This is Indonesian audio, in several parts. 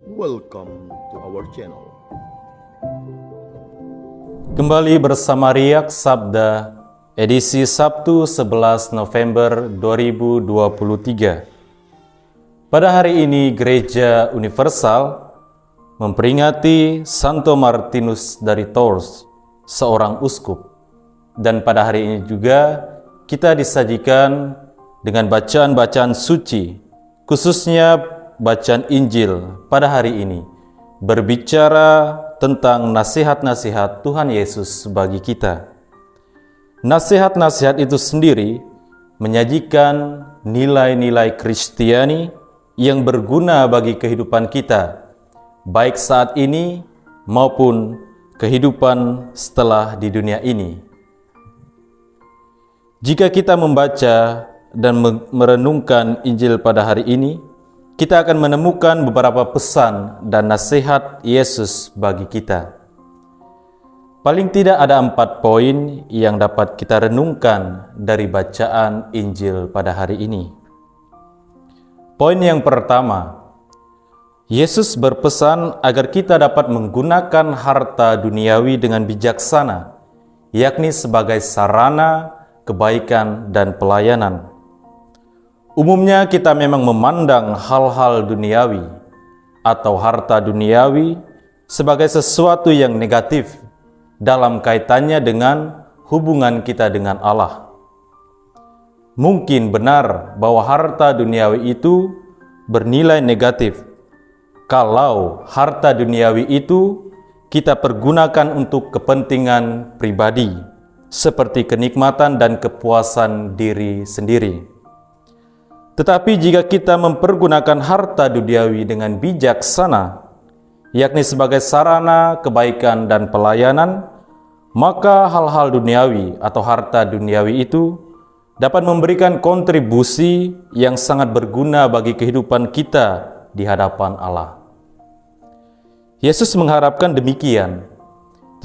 Welcome to our channel. Kembali bersama Riak Sabda, edisi Sabtu 11 November 2023. Pada hari ini Gereja Universal memperingati Santo Martinus dari Tours, seorang uskup. Dan pada hari ini juga kita disajikan dengan bacaan-bacaan suci, khususnya bacaan Injil pada hari ini, berbicara tentang nasihat-nasihat Tuhan Yesus bagi kita. Nasihat-nasihat itu sendiri menyajikan nilai-nilai Kristiani yang berguna bagi kehidupan kita, baik saat ini maupun kehidupan setelah di dunia ini. Jika kita membaca dan merenungkan Injil pada hari ini, kita akan menemukan beberapa pesan dan nasihat Yesus bagi kita. Paling tidak ada 4 poin yang dapat kita renungkan dari bacaan Injil pada hari ini. Poin yang pertama, Yesus berpesan agar kita dapat menggunakan harta duniawi dengan bijaksana, yakni sebagai sarana kebaikan dan pelayanan. Umumnya kita memang memandang hal-hal duniawi atau harta duniawi sebagai sesuatu yang negatif dalam kaitannya dengan hubungan kita dengan Allah. Mungkin benar bahwa harta duniawi itu bernilai negatif kalau harta duniawi itu kita pergunakan untuk kepentingan pribadi, seperti kenikmatan dan kepuasan diri sendiri. Tetapi jika kita mempergunakan harta duniawi dengan bijaksana, yakni sebagai sarana kebaikan dan pelayanan, maka hal-hal duniawi atau harta duniawi itu dapat memberikan kontribusi yang sangat berguna bagi kehidupan kita di hadapan Allah. Yesus mengharapkan demikian,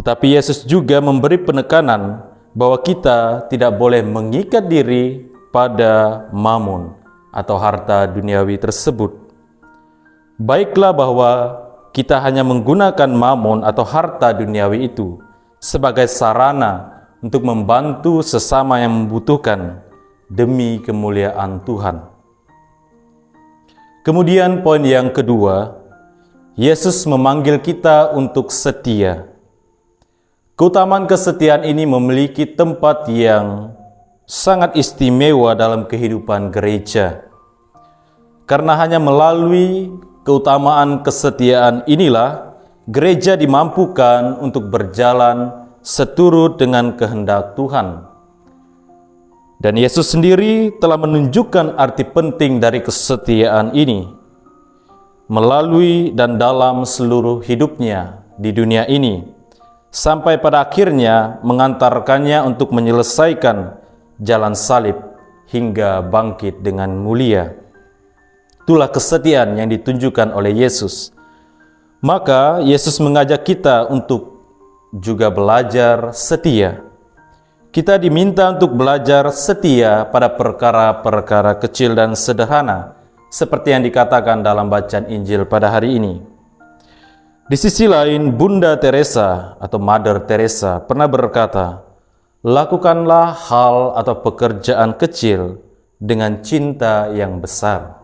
tetapi Yesus juga memberi penekanan bahwa kita tidak boleh mengikat diri pada mamun atau harta duniawi tersebut. Baiklah bahwa kita hanya menggunakan mamun atau harta duniawi itu sebagai sarana untuk membantu sesama yang membutuhkan demi kemuliaan Tuhan. Kemudian poin yang kedua, Yesus memanggil kita untuk setia. Keutamaan kesetiaan ini memiliki tempat yang sangat istimewa dalam kehidupan gereja. Karena hanya melalui keutamaan kesetiaan inilah gereja dimampukan untuk berjalan seturut dengan kehendak Tuhan. Dan Yesus sendiri telah menunjukkan arti penting dari kesetiaan ini melalui dan dalam seluruh hidupnya di dunia ini, sampai pada akhirnya mengantarkannya untuk menyelesaikan jalan salib hingga bangkit dengan mulia. Itulah kesetiaan yang ditunjukkan oleh Yesus. Maka Yesus mengajak kita untuk juga belajar setia. Kita diminta untuk belajar setia pada perkara-perkara kecil dan sederhana, seperti yang dikatakan dalam bacaan Injil pada hari ini. Di sisi lain, Bunda Teresa atau Mother Teresa pernah berkata, "Lakukanlah hal atau pekerjaan kecil dengan cinta yang besar."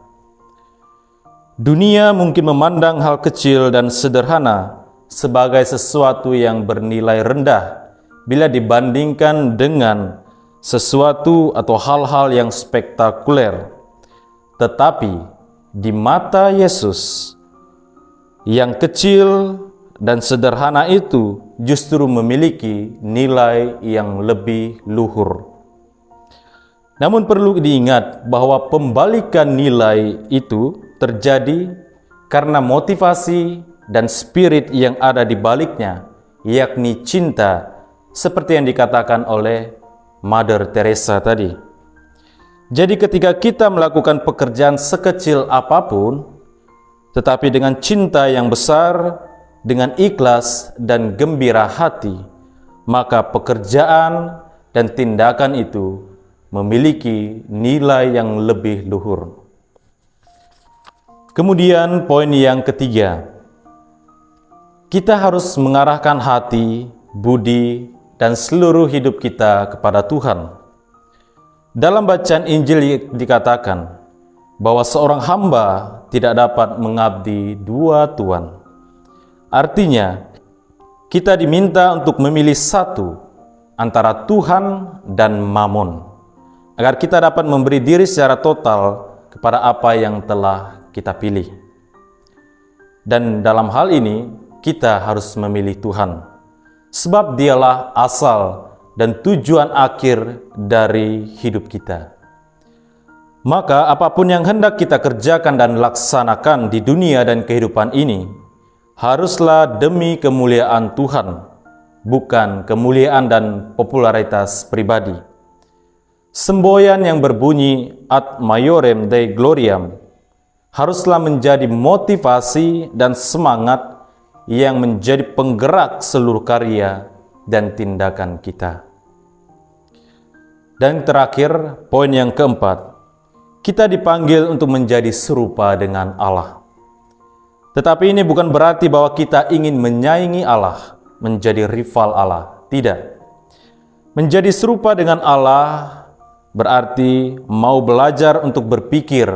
Dunia mungkin memandang hal kecil dan sederhana sebagai sesuatu yang bernilai rendah bila dibandingkan dengan sesuatu atau hal-hal yang spektakuler. Tetapi di mata Yesus, yang kecil dan sederhana itu justru memiliki nilai yang lebih luhur. Namun perlu diingat bahwa pembalikan nilai itu terjadi karena motivasi dan spirit yang ada di baliknya, yakni cinta, seperti yang dikatakan oleh Mother Teresa tadi. Jadi ketika kita melakukan pekerjaan sekecil apapun, tetapi dengan cinta yang besar, dengan ikhlas dan gembira hati, maka pekerjaan dan tindakan itu memiliki nilai yang lebih luhur. Kemudian poin yang ketiga, kita harus mengarahkan hati, budi, dan seluruh hidup kita kepada Tuhan. Dalam bacaan Injil dikatakan bahwa seorang hamba tidak dapat mengabdi dua tuan. Artinya, kita diminta untuk memilih satu antara Tuhan dan Mamon, agar kita dapat memberi diri secara total kepada apa yang telah kita pilih. Dan dalam hal ini, kita harus memilih Tuhan, sebab Dialah asal dan tujuan akhir dari hidup kita. Maka apapun yang hendak kita kerjakan dan laksanakan di dunia dan kehidupan ini, haruslah demi kemuliaan Tuhan, bukan kemuliaan dan popularitas pribadi. Semboyan yang berbunyi ad maiorem Dei gloriam haruslah menjadi motivasi dan semangat yang menjadi penggerak seluruh karya dan tindakan kita. Dan terakhir, poin yang keempat, kita dipanggil untuk menjadi serupa dengan Allah. Tetapi ini bukan berarti bahwa kita ingin menyaingi Allah, menjadi rival Allah. Tidak. Menjadi serupa dengan Allah berarti mau belajar untuk berpikir,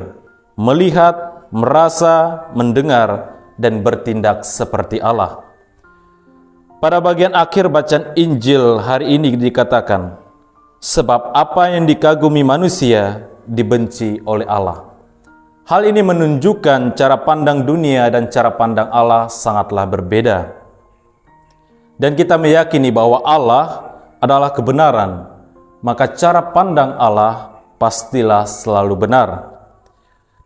melihat, merasa, mendengar, dan bertindak seperti Allah. Pada bagian akhir bacaan Injil hari ini dikatakan, sebab apa yang dikagumi manusia dibenci oleh Allah. Hal ini menunjukkan cara pandang dunia dan cara pandang Allah sangatlah berbeda. Dan kita meyakini bahwa Allah adalah kebenaran, maka cara pandang Allah pastilah selalu benar.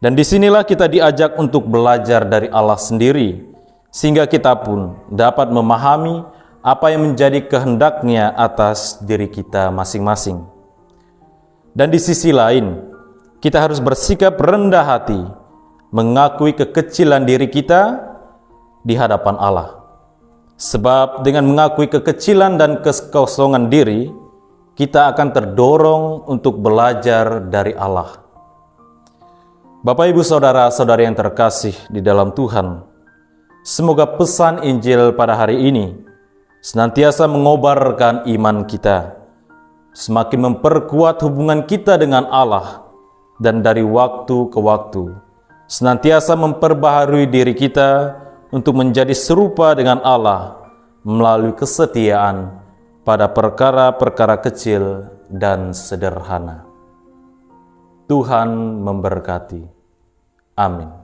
Dan disinilah kita diajak untuk belajar dari Allah sendiri, sehingga kita pun dapat memahami apa yang menjadi kehendaknya atas diri kita masing-masing. Dan di sisi lain, kita harus bersikap rendah hati, mengakui kekecilan diri kita di hadapan Allah. Sebab dengan mengakui kekecilan dan kekosongan diri, kita akan terdorong untuk belajar dari Allah. Bapak, Ibu, Saudara-saudari yang terkasih di dalam Tuhan, semoga pesan Injil pada hari ini senantiasa mengobarkan iman kita, semakin memperkuat hubungan kita dengan Allah, dan dari waktu ke waktu senantiasa memperbaharui diri kita untuk menjadi serupa dengan Allah melalui kesetiaan pada perkara-perkara kecil dan sederhana. Tuhan memberkati. Amin.